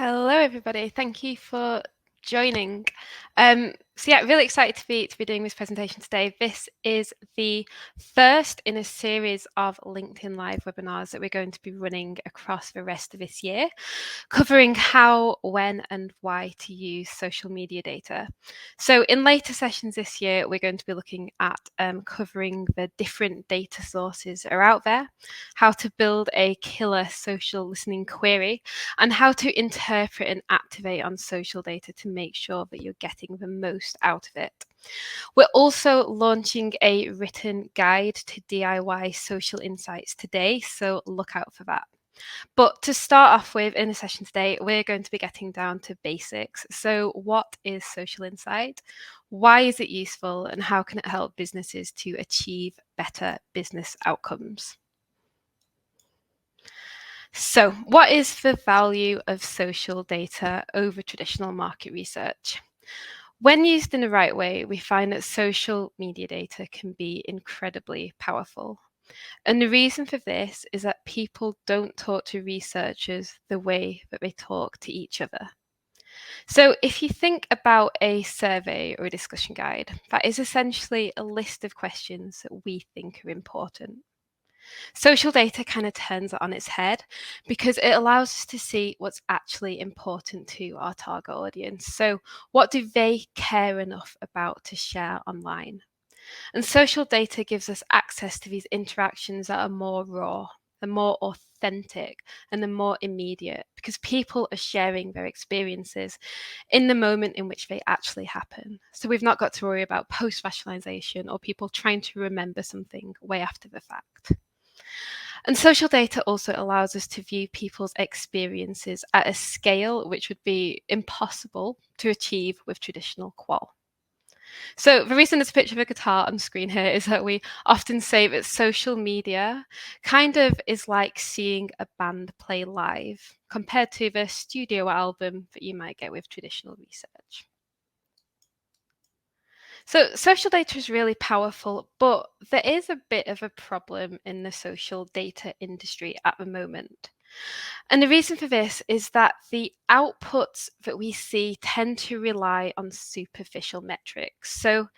Hello, everybody. Thank you for joining. Really excited to be doing this presentation today. This is the first in a series of LinkedIn Live webinars that we're going to be running across the rest of this year, covering how, when, and why to use social media data. So in later sessions this year, we're going to be looking at covering the different data sources that are out there, how to build a killer social listening query, and how to interpret and activate on social data to make sure that you're getting the most out of it. We're also launching a written guide to DIY social insights today, so look out for that. But to start off with in the session today, we're going to be getting down to basics. So what is social insight? Why is it useful? And how can it help businesses to achieve better business outcomes? So, what is the value of social data over traditional market research? When used in the right way, we find that social media data can be incredibly powerful. And the reason for this is that people don't talk to researchers the way that they talk to each other. So, if you think about a survey or a discussion guide, that is essentially a list of questions that we think are important. Social data kind of turns it on its head because it allows us to see what's actually important to our target audience. So, what do they care enough about to share online? And social data gives us access to these interactions that are more raw, they're more authentic, and they're more immediate because people are sharing their experiences in the moment in which they actually happen. So we've not got to worry about post-rationalization or people trying to remember something way after the fact. And social data also allows us to view people's experiences at a scale which would be impossible to achieve with traditional qual. So the reason there's a picture of a guitar on the screen here is that we often say that social media kind of is like seeing a band play live compared to the studio album that you might get with traditional research. So social data is really powerful, but there is a bit of a problem in the social data industry at the moment. And the reason for this is that the outputs that we see tend to rely on superficial metrics. So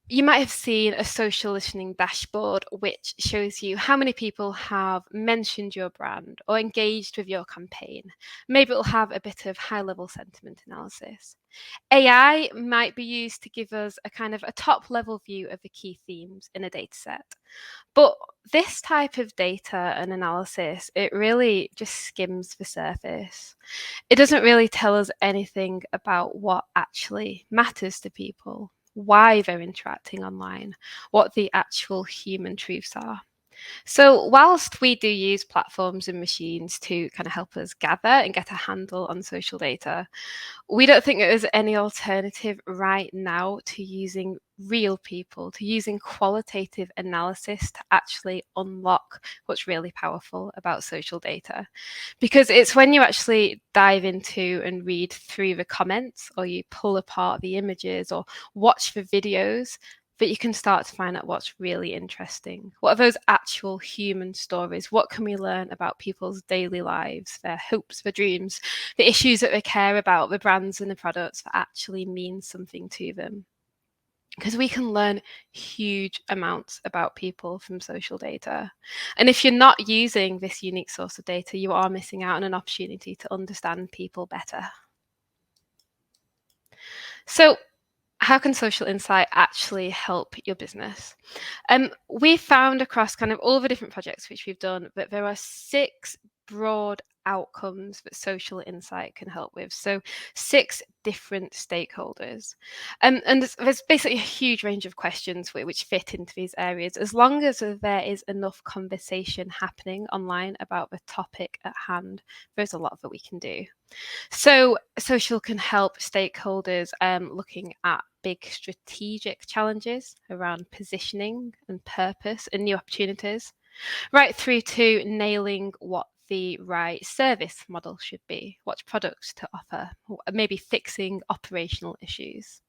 you might have seen a social listening dashboard which shows you how many people have mentioned your brand or engaged with your campaign. Maybe it'll have a bit of high level sentiment analysis. AI might be used to give us a kind of a top level view of the key themes in a data set. But this type of data and analysis, it really just skims the surface. It doesn't really tell us anything about what actually matters to people, why they're interacting online, what the actual human truths are. So, whilst we do use platforms and machines to kind of help us gather and get a handle on social data, we don't think there's any alternative right now to using real people, to using qualitative analysis to actually unlock what's really powerful about social data. Because it's when you actually dive into and read through the comments, or you pull apart the images, or watch the videos, that you can start to find out what's really interesting. What are those actual human stories? What can we learn about people's daily lives, their hopes, their dreams, the issues that they care about, the brands and the products that actually mean something to them? Because we can learn huge amounts about people from social data. And if you're not using this unique source of data, you are missing out on an opportunity to understand people better. So, how can social insight actually help your business? We found across kind of all the different projects which we've done that there are 6 broad outcomes that social insight can help with. So 6 different stakeholders. And there's basically a huge range of questions which fit into these areas. As long as there is enough conversation happening online about the topic at hand, there's a lot that we can do. So social can help stakeholders looking at big strategic challenges around positioning and purpose and new opportunities, right through to nailing what the right service model should be, what products to offer, or maybe fixing operational issues.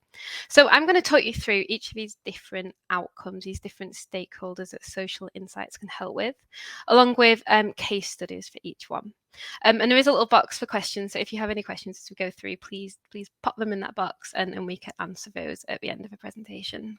So I'm going to talk you through each of these different outcomes, these different stakeholders that Social Insights can help with, along with case studies for each one. And there is a little box for questions. So if you have any questions as we go through, please pop them in that box and we can answer those at the end of the presentation.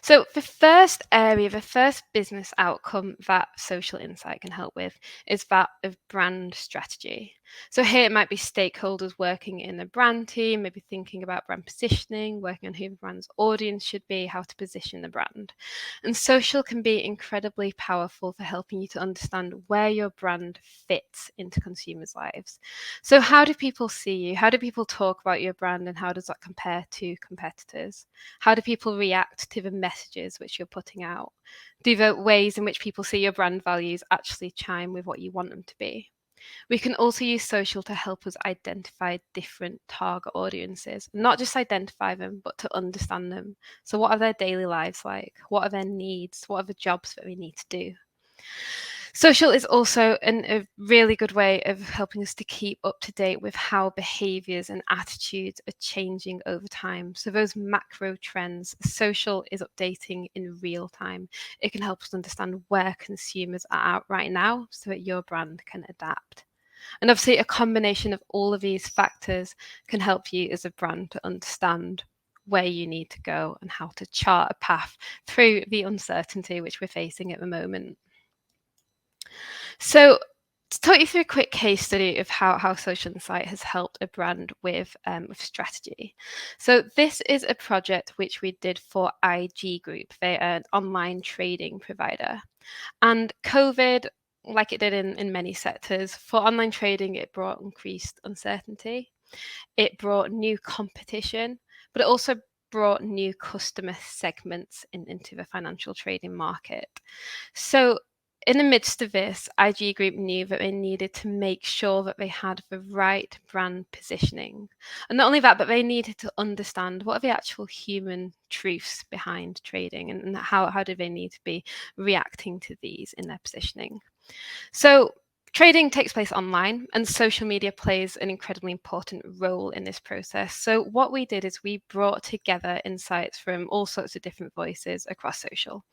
So the first area, the first business outcome that Social Insight can help with is that of brand strategy. So here it might be stakeholders working in a brand team, maybe thinking about brand positioning, working on who the brand's audience should be, how to position the brand. And social can be incredibly powerful for helping you to understand where your brand fits into consumers' lives. So how do people see you? How do people talk about your brand, and how does that compare to competitors? How do people react to the messages which you're putting out? Do the ways in which people see your brand values actually chime with what you want them to be? We can also use social to help us identify different target audiences, not just identify them, but to understand them. So what are their daily lives like? What are their needs? What are the jobs that we need to do? Social is also a really good way of helping us to keep up to date with how behaviours and attitudes are changing over time. So those macro trends, social is updating in real time. It can help us understand where consumers are at right now so that your brand can adapt. And obviously a combination of all of these factors can help you as a brand to understand where you need to go and how to chart a path through the uncertainty which we're facing at the moment. So to talk you through a quick case study of how Social Insight has helped a brand with strategy. So this is a project which we did for IG Group. They are an online trading provider. And COVID, like it did in many sectors, for online trading, it brought increased uncertainty. It brought new competition, but it also brought new customer segments into the financial trading market. So in the midst of this, IG Group knew that they needed to make sure that they had the right brand positioning. And not only that, but they needed to understand what are the actual human truths behind trading, and how do they need to be reacting to these in their positioning. So trading takes place online, and social media plays an incredibly important role in this process. So what we did is we brought together insights from all sorts of different voices across social.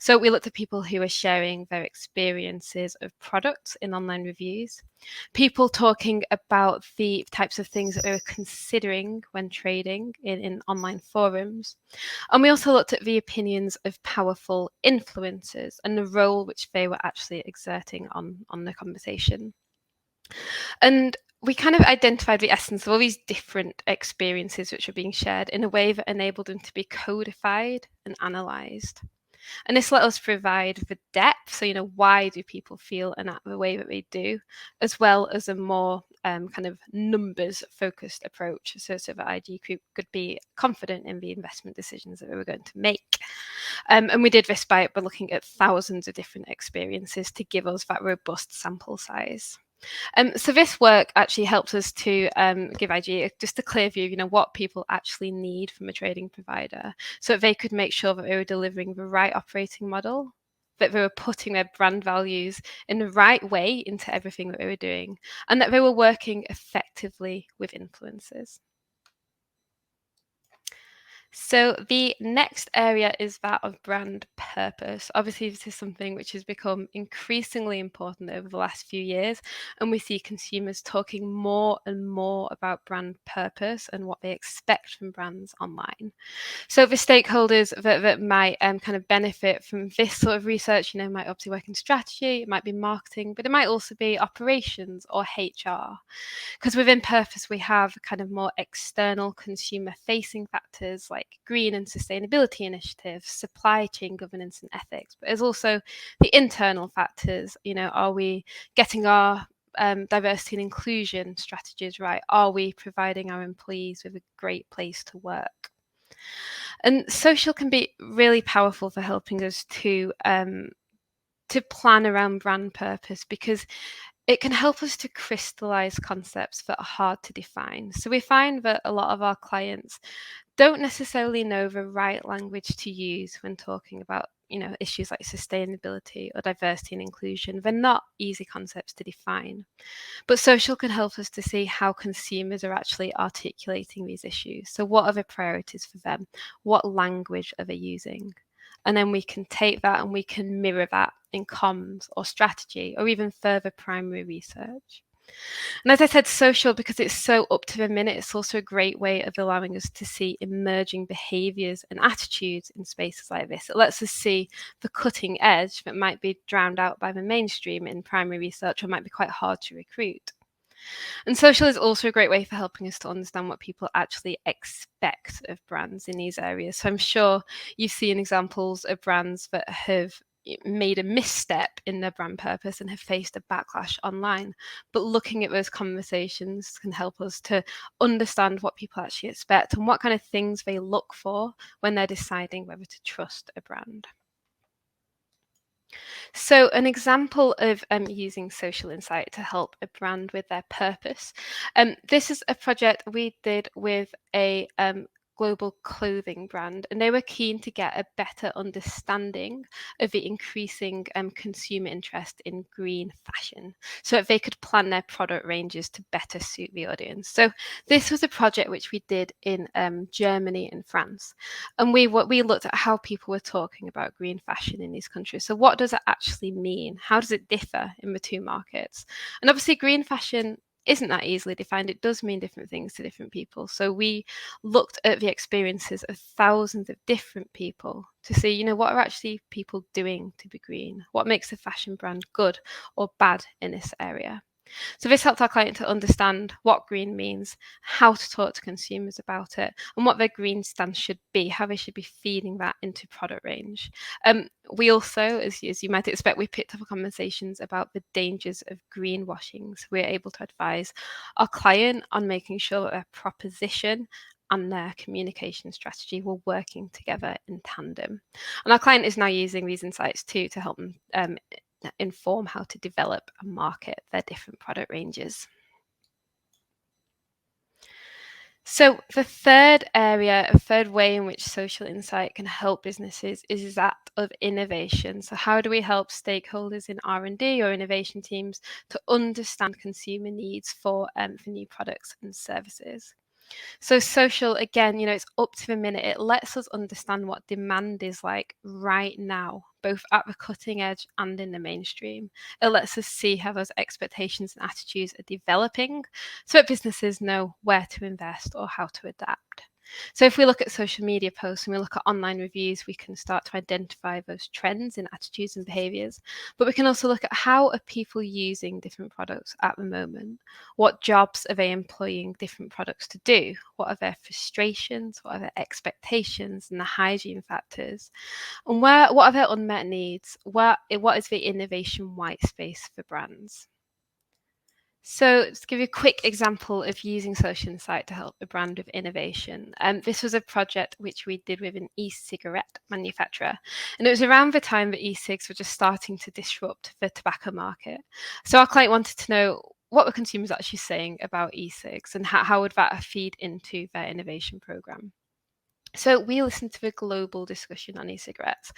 So we looked at people who are sharing their experiences of products in online reviews, people talking about the types of things that they were considering when trading in online forums. And we also looked at the opinions of powerful influencers and the role which they were actually exerting on the conversation. And we kind of identified the essence of all these different experiences which were being shared in a way that enabled them to be codified and analysed. And this let us provide the depth, so why do people feel and act the way that they do, as well as a more kind of numbers focused approach, so that IG Group could be confident in the investment decisions that we were going to make. And we did this by looking at thousands of different experiences to give us that robust sample size. So this work actually helps us to give IG just a clear view, what people actually need from a trading provider, so that they could make sure that they were delivering the right operating model, that they were putting their brand values in the right way into everything that they were doing, and that they were working effectively with influencers. So the next area is that of brand purpose. Obviously, this is something which has become increasingly important over the last few years, and we see consumers talking more and more about brand purpose and what they expect from brands online. So the stakeholders that might kind of benefit from this sort of research, might obviously work in strategy, it might be marketing, but it might also be operations or HR. Because within purpose, we have kind of more external consumer facing factors like green and sustainability initiatives, supply chain governance and ethics, but there's also the internal factors. Are we getting our diversity and inclusion strategies right? Are we providing our employees with a great place to work? And social can be really powerful for helping us to plan around brand purpose, because it can help us to crystallize concepts that are hard to define. So we find that a lot of our clients, don't necessarily know the right language to use when talking about issues like sustainability or diversity and inclusion. They're not easy concepts to define. But social can help us to see how consumers are actually articulating these issues. So what are the priorities for them? What language are they using? And then we can take that and we can mirror that in comms or strategy or even further primary research. And as I said, social, because it's so up to the minute, it's also a great way of allowing us to see emerging behaviours and attitudes in spaces like this. It lets us see the cutting edge that might be drowned out by the mainstream in primary research or might be quite hard to recruit. And social is also a great way for helping us to understand what people actually expect of brands in these areas. So I'm sure you've seen examples of brands that have made a misstep in their brand purpose and have faced a backlash online. But looking at those conversations can help us to understand what people actually expect and what kind of things they look for when they're deciding whether to trust a brand. So an example of using social insight to help a brand with their purpose. This is a project we did with a global clothing brand, and they were keen to get a better understanding of the increasing consumer interest in green fashion so that they could plan their product ranges to better suit the audience. So this was a project which we did in Germany and France, and we looked at how people were talking about green fashion in these countries. So what does it actually mean? How does it differ in the two markets? And obviously green fashion isn't that easily defined. It does mean different things to different people. So we looked at the experiences of thousands of different people to see, what are actually people doing to be green? What makes a fashion brand good or bad in this area? So this helped our client to understand what green means, how to talk to consumers about it, and what their green stance should be, how they should be feeding that into product range. We also, as you might expect, we picked up conversations about the dangers of greenwashing. So we're able to advise our client on making sure that their proposition and their communication strategy were working together in tandem. And our client is now using these insights too to help them inform how to develop and market their different product ranges. So the third way in which social insight can help businesses is that of innovation. So how do we help stakeholders in R&D or innovation teams to understand consumer needs for new products and services? So social, again, it's up to the minute. It lets us understand what demand is like right now, both at the cutting edge and in the mainstream. It lets us see how those expectations and attitudes are developing so that businesses know where to invest or how to adapt. So if we look at social media posts and we look at online reviews, we can start to identify those trends in attitudes and behaviours. But we can also look at how are people using different products at the moment? What jobs are they employing different products to do? What are their frustrations? What are their expectations and the hygiene factors? And what are their unmet needs? What is the innovation white space for brands? So to give you a quick example of using social insight to help a brand with innovation, this was a project which we did with an e-cigarette manufacturer. And it was around the time that e-cigs were just starting to disrupt the tobacco market. So our client wanted to know what were consumers actually saying about e-cigs and how would that feed into their innovation program. So we listened to the global discussion on e-cigarettes,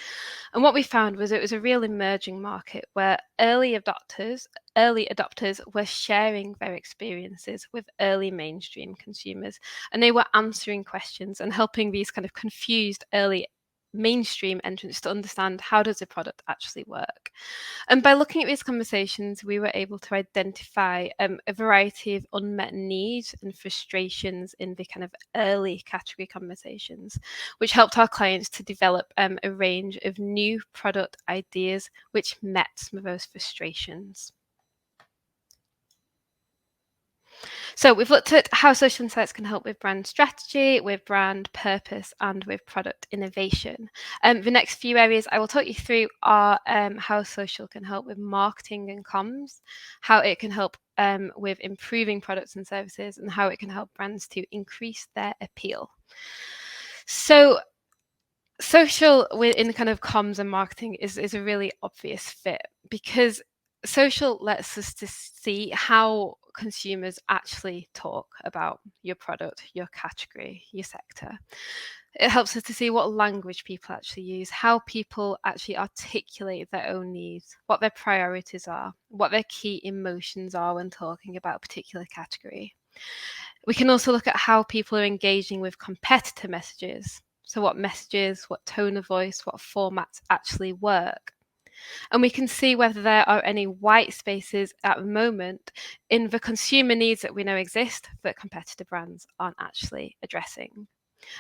and what we found was it was a real emerging market where early adopters were sharing their experiences with early mainstream consumers, and they were answering questions and helping these kind of confused early mainstream entrants to understand how does a product actually work. And by looking at these conversations, we were able to identify a variety of unmet needs and frustrations in the kind of early category conversations, which helped our clients to develop a range of new product ideas which met some of those frustrations. So we've looked at how social insights can help with brand strategy, with brand purpose, and with product innovation. The next few areas I will talk you through are how social can help with marketing and comms, how it can help with improving products and services, and how it can help brands to increase their appeal. So social in kind of comms and marketing is a really obvious fit because social lets us to see how consumers actually talk about your product, your category, your sector. It helps us to see what language people actually use, how people actually articulate their own needs, what their priorities are, what their key emotions are when talking about a particular category. We can also look at how people are engaging with competitor messages. So, what messages, what tone of voice, what formats actually work. And we can see whether there are any white spaces at the moment in the consumer needs that we know exist that competitor brands aren't actually addressing.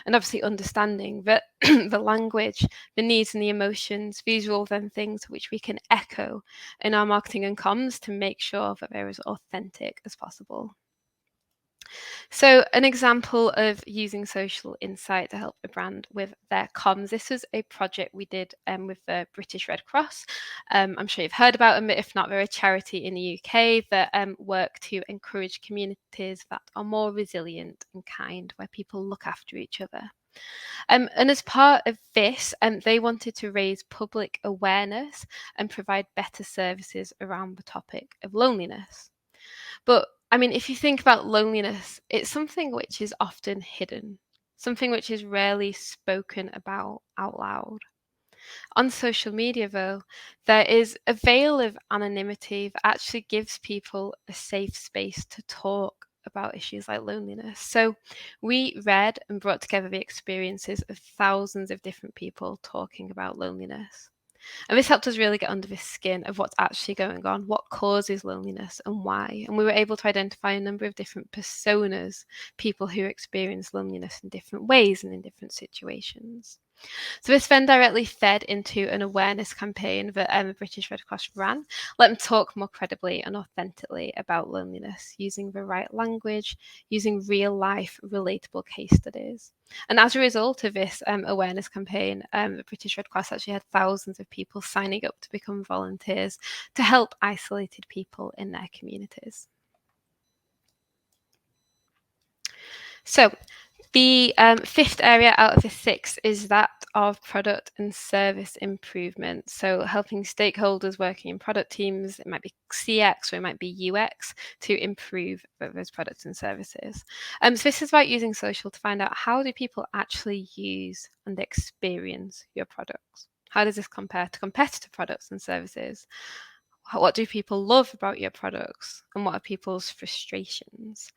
And obviously understanding that the language, the needs and the emotions, these are all then things which we can echo in our marketing and comms to make sure that they're as authentic as possible. So, an example of using social insight to help a brand with their comms. This was a project we did with the British Red Cross. I'm sure you've heard about them, but if not, they're a charity in the UK that work to encourage communities that are more resilient and kind, where people look after each other. And as part of this, they wanted to raise public awareness and provide better services around the topic of loneliness. But I mean, if you think about loneliness, it's something which is often hidden, something which is rarely spoken about out loud. On social media, though, there is a veil of anonymity that actually gives people a safe space to talk about issues like loneliness. So we read and brought together the experiences of thousands of different people talking about loneliness. And this helped us really get under the skin of what's actually going on, what causes loneliness and why. And we were able to identify a number of different personas, people who experience loneliness in different ways and in different situations. So this then directly fed into an awareness campaign that the British Red Cross ran. Let them talk more credibly and authentically about loneliness, using the right language, using real life relatable case studies. And as a result of this awareness campaign, the British Red Cross actually had thousands of people signing up to become volunteers to help isolated people in their communities. So the fifth area out of the six is that of product and service improvement. So helping stakeholders working in product teams, it might be CX or it might be UX, to improve those products and services. So this is about using social to find out how do people actually use and experience your products. How does this compare to competitor products and services? What do people love about your products and what are people's frustrations?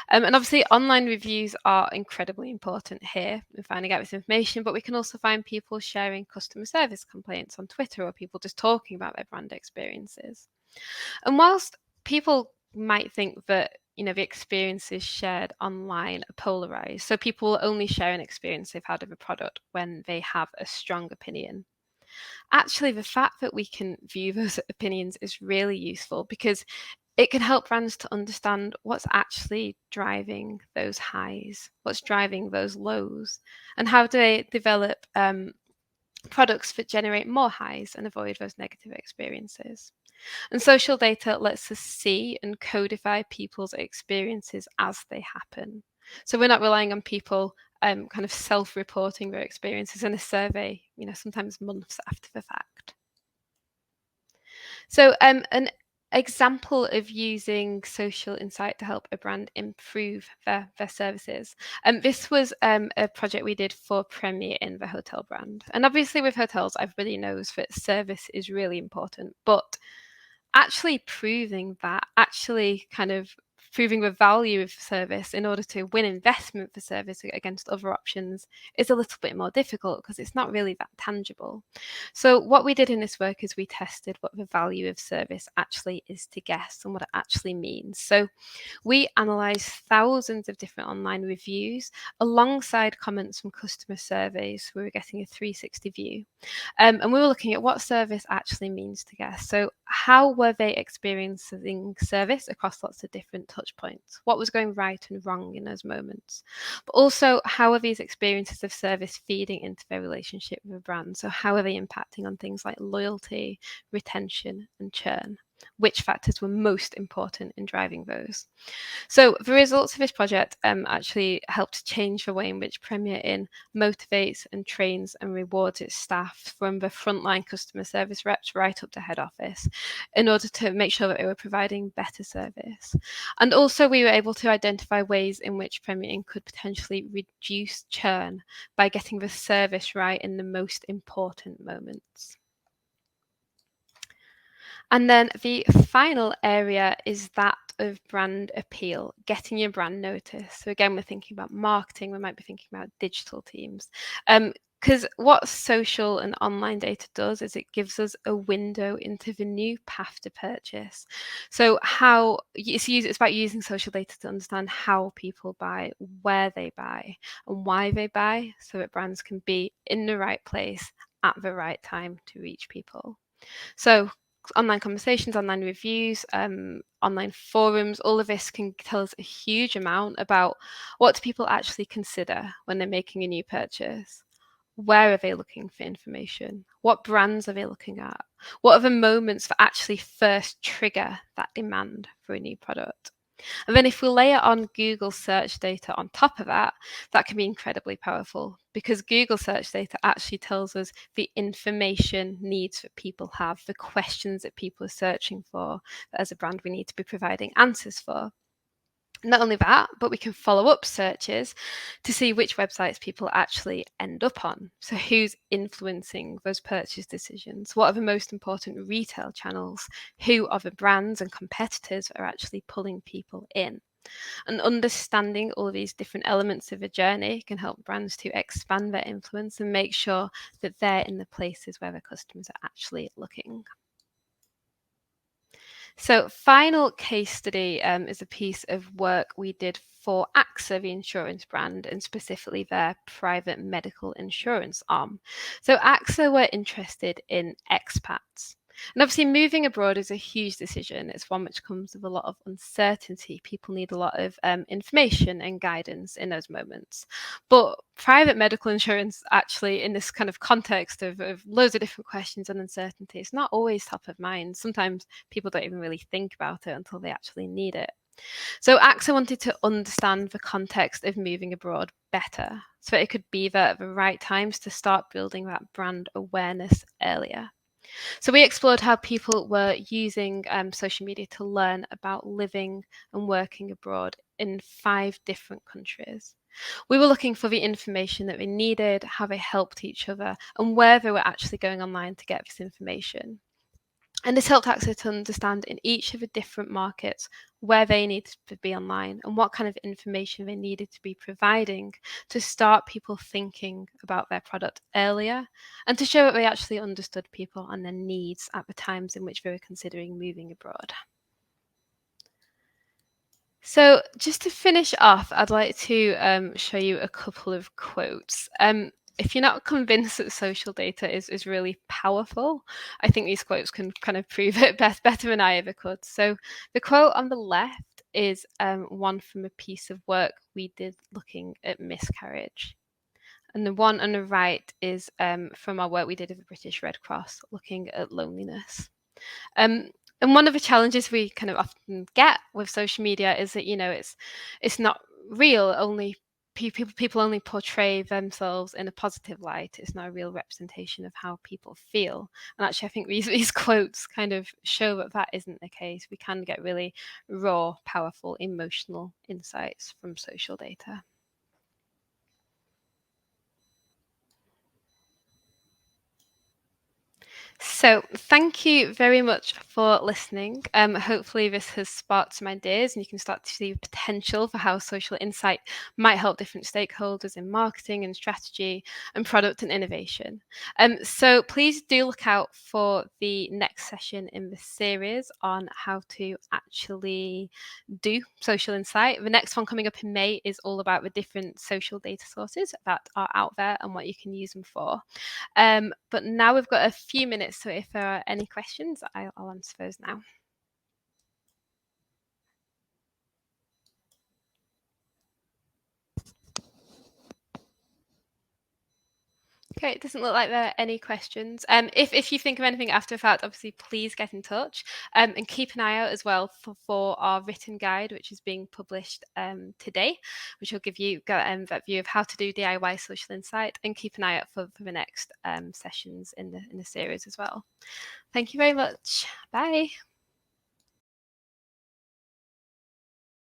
And obviously, online reviews are incredibly important here in finding out this information, but we can also find people sharing customer service complaints on Twitter or people just talking about their brand experiences. And whilst people might think that the experiences shared online are polarized, so people will only share an experience they've had of a product when they have a strong opinion. Actually, the fact that we can view those opinions is really useful because it can help brands to understand what's actually driving those highs, what's driving those lows, and how do they develop products that generate more highs and avoid those negative experiences. And social data lets us see and codify people's experiences as they happen. So we're not relying on people kind of self-reporting their experiences in a survey, sometimes months after the fact. So an example of using social insight to help a brand improve their services. This was a project we did for Premier Inn, the hotel brand. And obviously with hotels, everybody knows that service is really important, but actually proving that, actually kind of proving the value of service in order to win investment for service against other options is a little bit more difficult because it's not really that tangible. So what we did in this work is we tested what the value of service actually is to guests and what it actually means. So we analysed thousands of different online reviews alongside comments from customer surveys. We were getting a 360 view. And we were looking at what service actually means to guests. So how were they experiencing service across lots of different touch points? What was going right and wrong in those moments? But also, how are these experiences of service feeding into their relationship with a brand? So how are they impacting on things like loyalty, retention, and churn? which factors were most important in driving those. So the results of this project actually helped change the way in which Premier Inn motivates and trains and rewards its staff, from the frontline customer service reps right up to head office, in order to make sure that they were providing better service. And also we were able to identify ways in which Premier Inn could potentially reduce churn by getting the service right in the most important moments. And then the final area is that of brand appeal, getting your brand noticed. So again, we're thinking about marketing, we might be thinking about digital teams. Because what social and online data does is it gives us a window into the new path to purchase. So it's about using social data to understand how people buy, where they buy, and why they buy, so that brands can be in the right place at the right time to reach people. So online conversations, online reviews, online forums, all of this can tell us a huge amount about what do people actually consider when they're making a new purchase. Where are they looking for information? What brands are they looking at? What are the moments that actually first trigger that demand for a new product? And then if we layer on Google search data on top of that, that can be incredibly powerful, because Google search data actually tells us the information needs that people have, the questions that people are searching for, that as a brand we need to be providing answers for. Not only that, but we can follow up searches to see which websites people actually end up on. So who's influencing those purchase decisions? What are the most important retail channels? Who are the brands and competitors that are actually pulling people in? And understanding all of these different elements of a journey can help brands to expand their influence and make sure that they're in the places where the customers are actually looking. So, final case study is a piece of work we did for AXA, the insurance brand, and specifically their private medical insurance arm. So, AXA were interested in expats. And obviously, moving abroad is a huge decision. It's one which comes with a lot of uncertainty. People need a lot of information and guidance in those moments. But private medical insurance, actually, in this kind of context of loads of different questions and uncertainty, it's not always top of mind. Sometimes people don't even really think about it until they actually need it. So AXA wanted to understand the context of moving abroad better, so it could be there at the right times to start building that brand awareness earlier. So we explored how people were using social media to learn about living and working abroad in 5 different countries. We were looking for the information that they needed, how they helped each other, and where they were actually going online to get this information. And this helped AXA to understand in each of the different markets where they needed to be online and what kind of information they needed to be providing to start people thinking about their product earlier, and to show that they actually understood people and their needs at the times in which they were considering moving abroad. So just to finish off, I'd like to show you a couple of quotes. If you're not convinced that social data is really powerful, I think these quotes can kind of prove it better than I ever could. So the quote on the left is one from a piece of work we did looking at miscarriage. And the one on the right is from our work we did with the British Red Cross, looking at loneliness. And one of the challenges we kind of often get with social media is that, it's not real. Only people only portray themselves in a positive light. It's not a real representation of how people feel. And actually, I think these quotes kind of show that that isn't the case. We can get really raw, powerful, emotional insights from social data. So, thank you very much for listening. Hopefully, this has sparked some ideas and you can start to see the potential for how social insight might help different stakeholders in marketing and strategy and product and innovation. So, please do look out for the next session in the series on how to actually do social insight. The next one coming up in May is all about the different social data sources that are out there and what you can use them for. But now we've got a few minutes, so if there are any questions, I'll answer those now. Okay, it doesn't look like there are any questions. If you think of anything after the fact, obviously please get in touch, and keep an eye out as well for our written guide, which is being published today, which will give you that view of how to do DIY social insight, and keep an eye out for the next sessions in the series as well. Thank you very much. Bye.